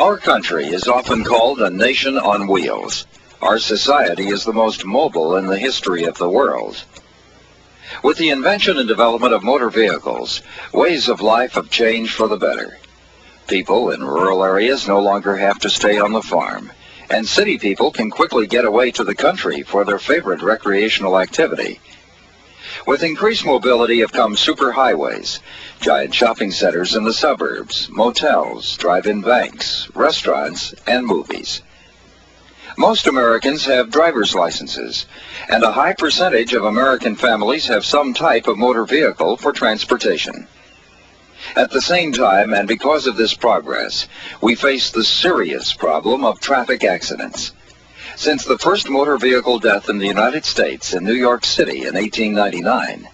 Our country is often called a nation on wheels. Our society is the most mobile in the history of the world. With the invention and development of motor vehicles, ways of life have changed for the better. People in rural areas no longer have to stay on the farm, and city people can quickly get away to the country for their favorite recreational activity. With increased mobility have come superhighways, giant shopping centers in the suburbs, motels, drive-in banks, restaurants, and movies. Most Americans have driver's licenses, and a high percentage of American families have some type of motor vehicle for transportation. At the same time, and because of this progress, we face the serious problem of traffic accidents. Since the first motor vehicle death in the United States in New York City in 1899,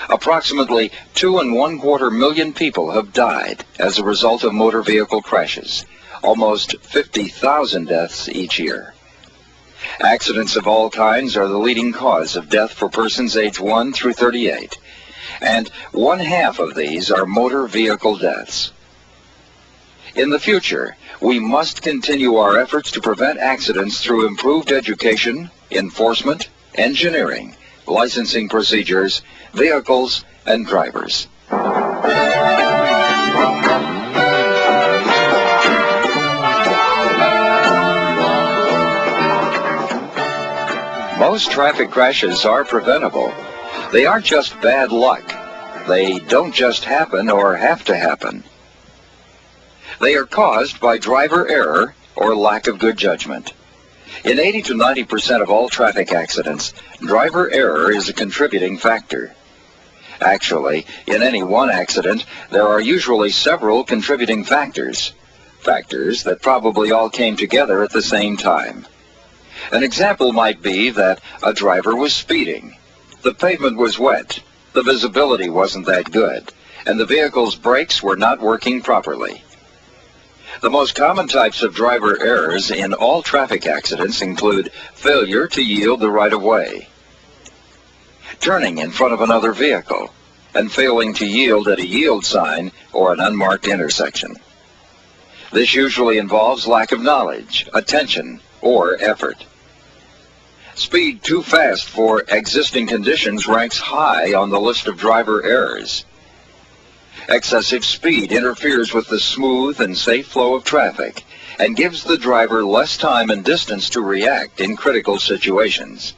approximately 2.25 million people have died as a result of motor vehicle crashes, almost 50,000 deaths each year. Accidents of all kinds are the leading cause of death for persons aged 1 through 38, and 1/2 of these are motor vehicle deaths. In the future, we must continue our efforts to prevent accidents through improved education, enforcement, engineering, licensing procedures, vehicles, and drivers. Most traffic crashes are preventable. They aren't just bad luck. They don't just happen or have to happen. They are caused by driver error or lack of good judgment. In 80 to 90% of all traffic accidents, driver error is a contributing factor. Actually, in any one accident, there are usually several contributing factors that probably all came together at the same time. An example might be that a driver was speeding. The pavement was wet, the visibility wasn't that good, and the vehicle's brakes were not working properly. The most common types of driver errors in all traffic accidents include failure to yield the right-of-way, turning in front of another vehicle, and failing to yield at a yield sign or an unmarked intersection. This usually involves lack of knowledge, attention, or effort. Speed too fast for existing conditions ranks high on the list of driver errors. Excessive speed interferes with the smooth and safe flow of traffic and gives the driver less time and distance to react in critical situations.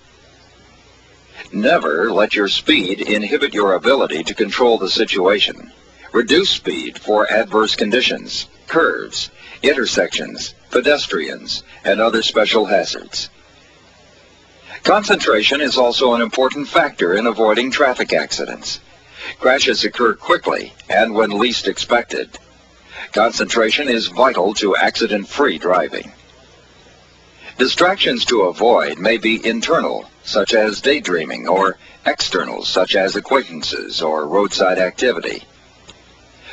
Never let your speed inhibit your ability to control the situation. Reduce speed for adverse conditions, curves, intersections, pedestrians, and other special hazards. Concentration is also an important factor in avoiding traffic accidents. Crashes occur quickly and when least expected. Concentration is vital to accident-free driving. Distractions to avoid may be internal, such as daydreaming, or external, such as acquaintances or roadside activity.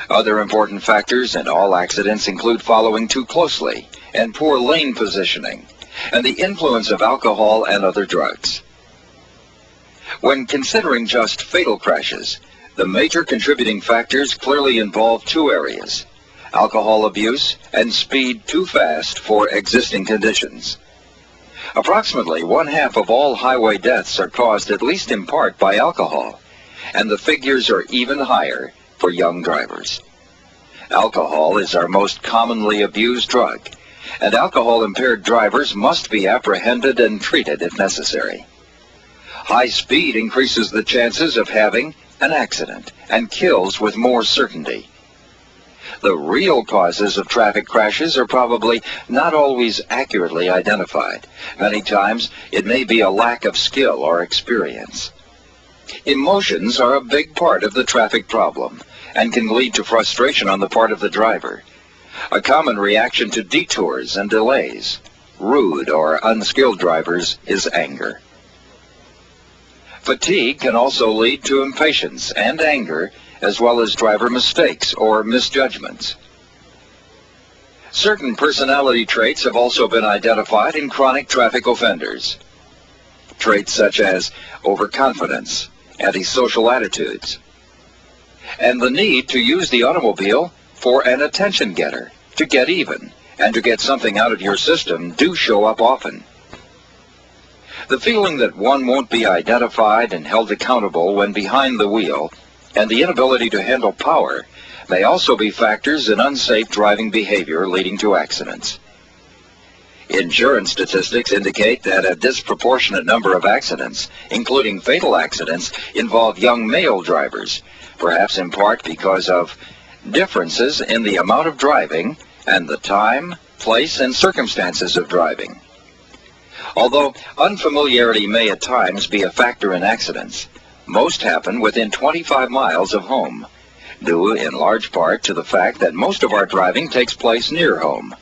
Other important factors in all accidents include following too closely and poor lane positioning, and the influence of alcohol and other drugs. When considering just fatal crashes, the major contributing factors clearly involve two areas: alcohol abuse and speed too fast for existing conditions. Approximately 1/2 of all highway deaths are caused at least in part by alcohol, and the figures are even higher for young drivers. Alcohol is our most commonly abused drug, and alcohol-impaired drivers must be apprehended and treated if necessary. High speed increases the chances of having an accident and kills with more certainty. The real causes of traffic crashes are probably not always accurately identified. Many times, it may be a lack of skill or experience. Emotions are a big part of the traffic problem and can lead to frustration on the part of the driver. A common reaction to detours and delays, rude or unskilled drivers, is anger. Fatigue can also lead to impatience and anger, as well as driver mistakes or misjudgments. Certain personality traits have also been identified in chronic traffic offenders. Traits such as overconfidence, antisocial attitudes, and the need to use the automobile for an attention getter, to get even, and to get something out of your system do show up often. The feeling that one won't be identified and held accountable when behind the wheel, and the inability to handle power, may also be factors in unsafe driving behavior leading to accidents. Insurance statistics indicate that a disproportionate number of accidents, including fatal accidents, involve young male drivers, perhaps in part because of differences in the amount of driving and the time, place, and circumstances of driving. Although unfamiliarity may at times be a factor in accidents, most happen within 25 miles of home, due in large part to the fact that most of our driving takes place near home,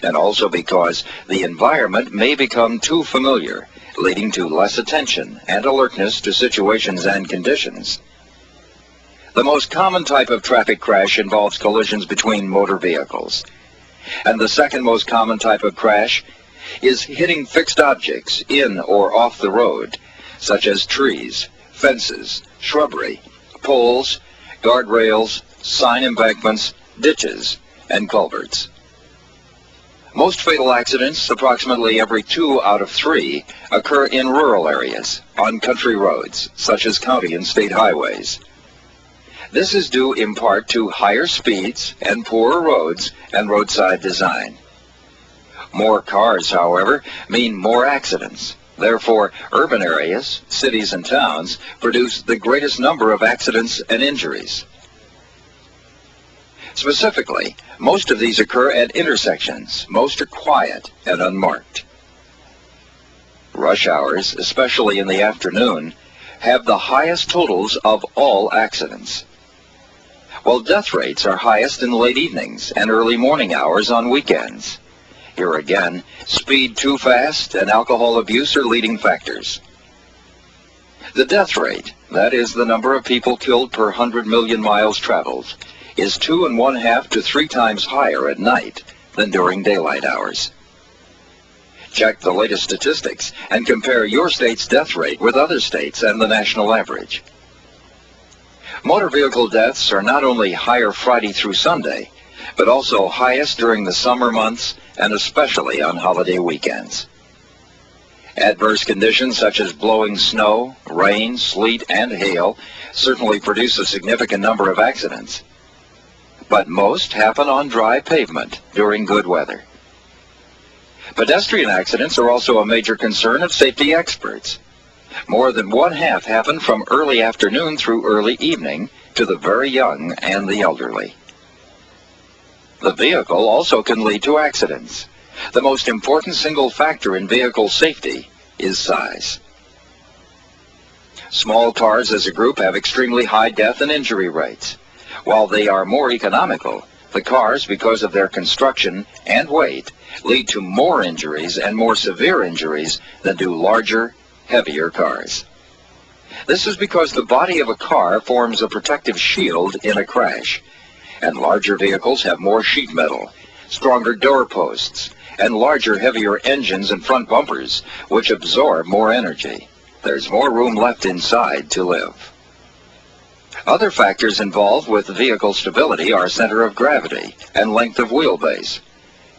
and also because the environment may become too familiar, leading to less attention and alertness to situations and conditions. The most common type of traffic crash involves collisions between motor vehicles. And the second most common type of crash is hitting fixed objects in or off the road, such as trees, fences, shrubbery, poles, guardrails, sign embankments, ditches, and culverts. Most fatal accidents, approximately every 2 out of 3, occur in rural areas, on country roads, such as county and state highways. This is due in part to higher speeds and poorer roads and roadside design. More cars, however, mean more accidents. Therefore, urban areas, cities and towns, produce the greatest number of accidents and injuries. Specifically, most of these occur at intersections. Most are quiet and unmarked. Rush hours, especially in the afternoon, have the highest totals of all accidents, while death rates are highest in late evenings and early morning hours on weekends. Here again, speed too fast and alcohol abuse are leading factors. The death rate, that is the number of people killed per 100 million miles traveled, is 2.5 to 3 times higher at night than during daylight hours. Check the latest statistics and compare your state's death rate with other states and the national average. Motor vehicle deaths are not only higher Friday through Sunday, but also highest during the summer months and especially on holiday weekends. Adverse conditions such as blowing snow, rain, sleet, and hail certainly produce a significant number of accidents, but most happen on dry pavement during good weather. Pedestrian accidents are also a major concern of safety experts. More than 1/2 happen from early afternoon through early evening to the very young and the elderly. The vehicle also can lead to accidents. The most important single factor in vehicle safety is size. Small cars as a group have extremely high death and injury rates. While they are more economical, the cars, because of their construction and weight, lead to more injuries and more severe injuries than do larger, heavier cars. This is because the body of a car forms a protective shield in a crash, and larger vehicles have more sheet metal, stronger door posts, and larger, heavier engines and front bumpers, which absorb more energy. There's more room left inside to live. Other factors involved with vehicle stability are center of gravity and length of wheelbase.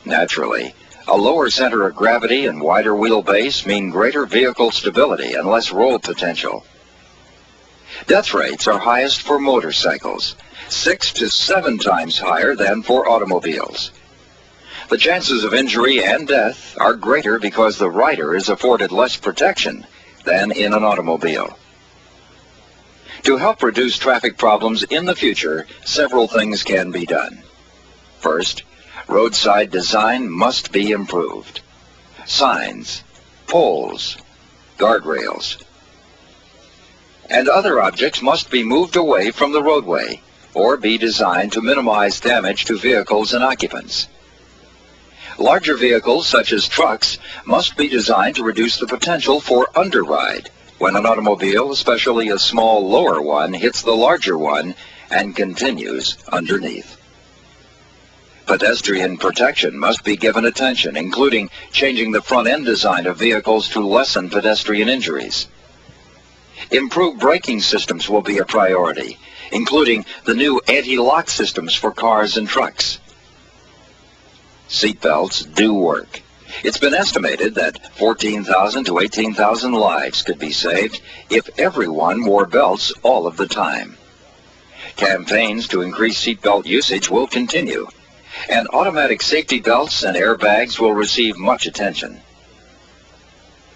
Naturally, a lower center of gravity and wider wheelbase mean greater vehicle stability and less roll potential. Death rates are highest for motorcycles, 6 to 7 times higher than for automobiles. The chances of injury and death are greater because the rider is afforded less protection than in an automobile. To help reduce traffic problems in the future, several things can be done. First, roadside design must be improved. Signs, poles, guardrails, and other objects must be moved away from the roadway or be designed to minimize damage to vehicles and occupants. Larger vehicles, such as trucks, must be designed to reduce the potential for underride when an automobile, especially a small lower one, hits the larger one and continues underneath. Pedestrian protection must be given attention, including changing the front-end design of vehicles to lessen pedestrian injuries. Improved braking systems will be a priority, including the new anti-lock systems for cars and trucks. Seatbelts do work. It's been estimated that 14,000 to 18,000 lives could be saved if everyone wore belts all of the time. Campaigns to increase seatbelt usage will continue, and automatic safety belts and airbags will receive much attention.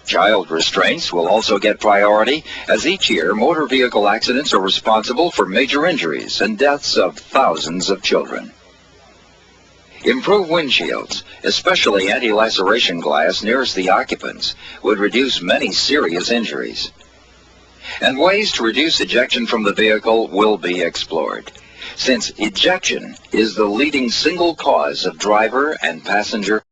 Child restraints will also get priority, as each year motor vehicle accidents are responsible for major injuries and deaths of thousands of children. Improved windshields, especially anti-laceration glass nearest the occupants, would reduce many serious injuries. And ways to reduce ejection from the vehicle will be explored, since ejection is the leading single cause of driver and passenger